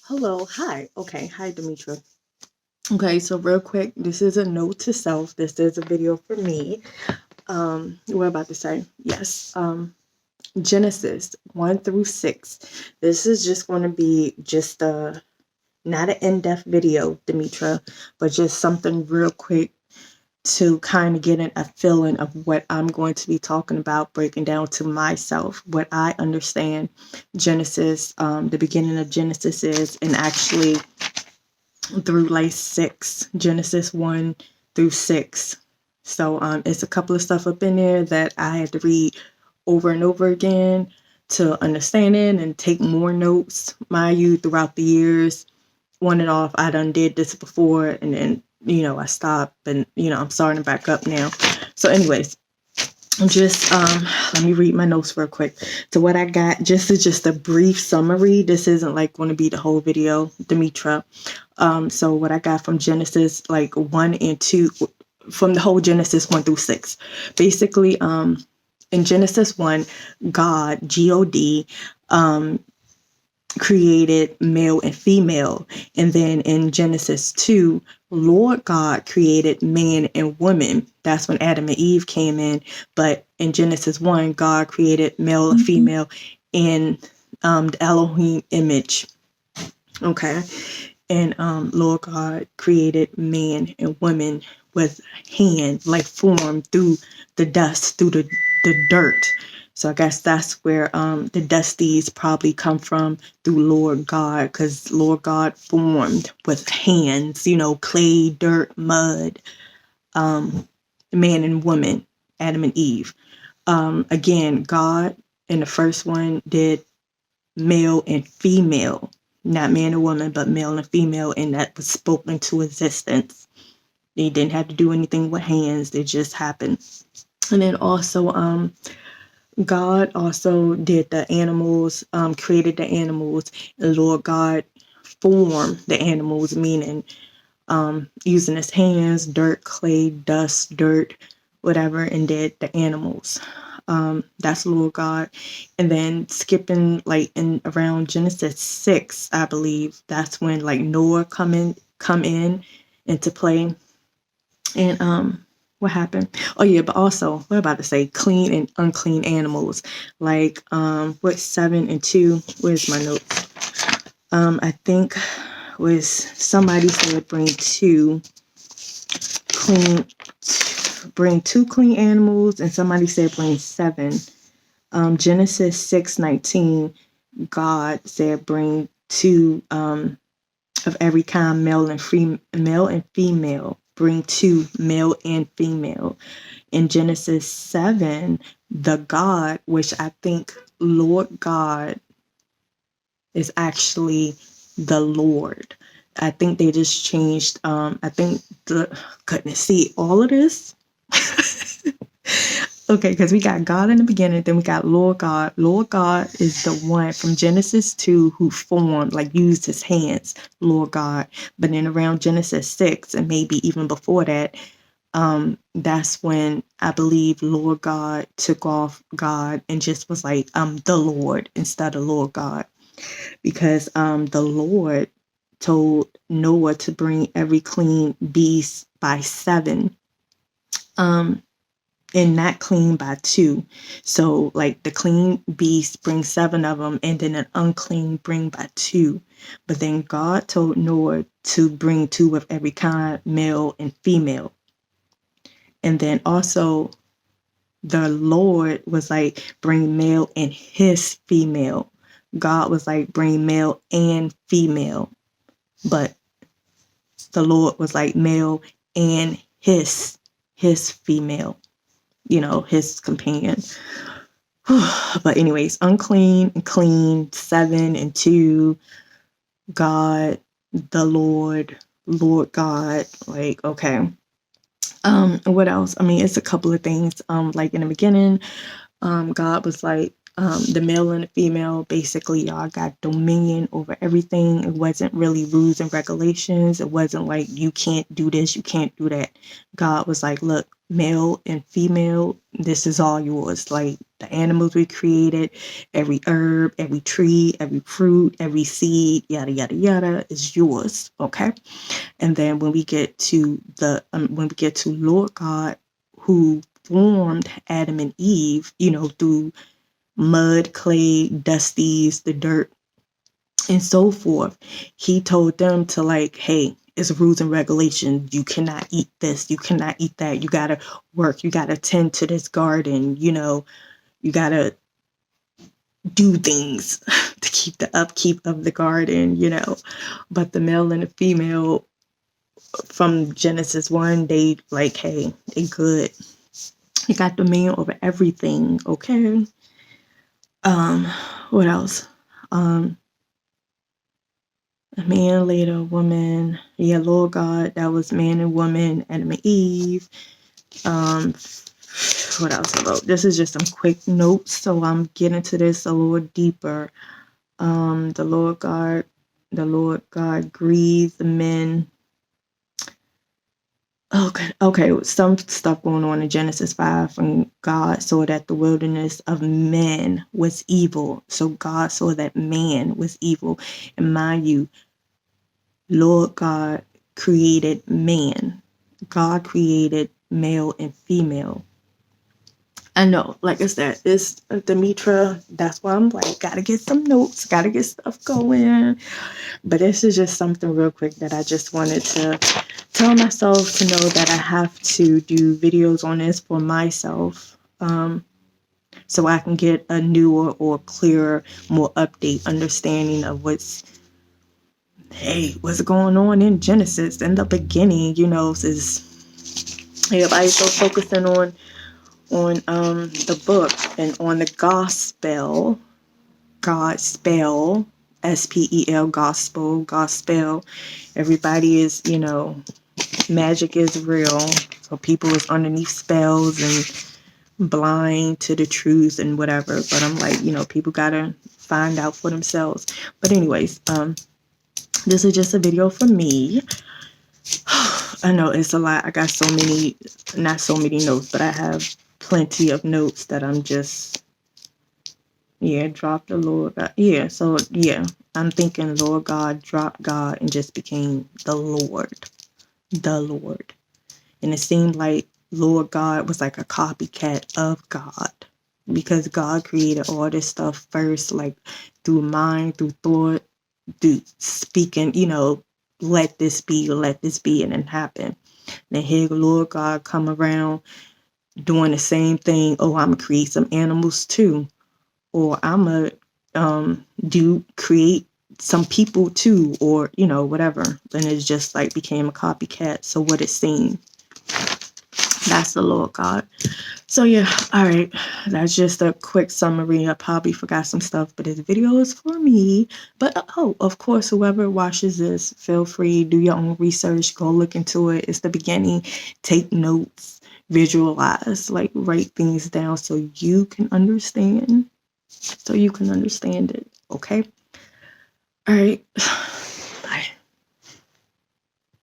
Hello, hi. Okay, hi, Demetra. Okay, so real quick, this is a note to self. This is a video for me. What about to say? Yes. Genesis 1 through 6. This is just going to be just not an in-depth video, Demetra, but just something real quick to kind of get a feeling of what I'm going to be talking about, breaking down to myself, what I understand Genesis, the beginning of Genesis is, and actually through like 6, Genesis 1 through 6. So it's a couple of stuff up in there that I had to read over and over again to understand it and take more notes. Mind you, throughout the years, on and off, I done did this before, and then I stopped, and I'm starting back up now. So anyways, just let me read my notes real quick. So what I got just is just a brief summary. This isn't like going to be the whole video, Demetra. So what I got from Genesis like 1 and 2, from the whole Genesis 1 through 6. Basically, in Genesis 1, God, G-O-D, created male and female. And then in Genesis 2, Lord God created man and woman. That's when Adam and Eve came in. But in Genesis 1, God created male and female in the Elohim image. Okay. And Lord God created man and woman with hand, like formed through the dust, through the dirt. So I guess that's where the dusties probably come from, through Lord God, because Lord God formed with hands, clay, dirt, mud, man and woman, Adam and Eve. Again, God in the first one did male and female, not man and woman, but male and female, and that was spoken to existence. They didn't have to do anything with hands, it just happened. And then also, God also did the animals, created the animals, and Lord God formed the animals, meaning using his hands, dirt, clay, dust, dirt, whatever, and did the animals. That's Lord God. And then skipping like in around Genesis 6, I believe, that's when like Noah come in into play. And what happened? Oh yeah, but also what about to say, clean and unclean animals. Like what 7 and 2, where's my notes? I think was somebody said bring two clean animals, and somebody said bring 7. Genesis 6:19, God said bring 2 of every kind, male and female. Bring 2, male and female. In Genesis 7, the God, which I think Lord God is actually the Lord. I think they just changed. I think goodness, see all of this. Okay, because we got God in the beginning, then we got Lord God. Lord God is the one from Genesis 2 who formed, like used his hands, Lord God. But then around Genesis 6, and maybe even before that, that's when I believe Lord God took off God and just was like, the Lord instead of Lord God. Because the Lord told Noah to bring every clean beast by 7. And not clean by 2. So like the clean beast bring 7 of them, and then an unclean bring by 2. But then God told Noah to bring 2 of every kind, male and female. And then also the Lord was like, bring male and his female. God was like, bring male and female. But the Lord was like, male and his female, his companion. But anyways, unclean and clean, 7 and 2, God, the Lord God, like, okay. What else? I mean, it's a couple of things. Like in the beginning, God was like, the male and the female, basically y'all got dominion over everything. It wasn't really rules and regulations. It wasn't like you can't do this, you can't do that. God was like, look, male and female, this is all yours. Like the animals we created, every herb, every tree, every fruit, every seed, yada yada yada, is yours. Okay. And then when we get to Lord God, who formed Adam and Eve, through mud, clay, dusties, the dirt, and so forth, he told them to, like, hey, it's rules and regulations. You cannot eat this. You cannot eat that. You got to work. You got to tend to this garden. You got to do things to keep the upkeep of the garden, But the male and the female from Genesis 1, they like, hey, they good. You got dominion over everything, okay? What else? A man, later a woman. Yeah, Lord God, that was man and woman, Adam and Eve. What else about? This is just some quick notes, so I'm getting to this a little deeper. The Lord God grieved the men. Okay, some stuff going on in Genesis 5, and God saw that the wilderness of men was evil. So God saw that man was evil. And mind you, Lord God created man. God created male and female. I know, like I said, it's Demetra. That's why I'm like, gotta get some notes, gotta get stuff going. But this is just something real quick that I just wanted to tell myself to know that I have to do videos on this for myself, so I can get a newer or clearer, more update understanding of what's going on in Genesis in the beginning. Since everybody's so focusing on the book and on the gospel, SPEL, gospel. Everybody is, magic is real. So people is underneath spells and blind to the truth and whatever. But I'm like, people gotta find out for themselves. But anyways, this is just a video for me. I know it's a lot. I got not so many notes, but I have plenty of notes that I'm just, drop the Lord God. I'm thinking Lord God dropped God and just became the Lord. And it seemed like Lord God was like a copycat of God, because God created all this stuff first, like through mind, through thought, through speaking, let this be, and it happened. Then here Lord God come around doing the same thing. Oh, I'm gonna create some animals too, or I'm gonna create some people too, or whatever. And it's just like became a copycat. So what it seemed, that's the Lord God. So yeah, all right. That's just a quick summary. I probably forgot some stuff, but this video is for me. But of course, whoever watches this, feel free, do your own research, go look into it. It's the beginning. Take notes, visualize, like write things down so you can understand. So you can understand it. Okay. All right.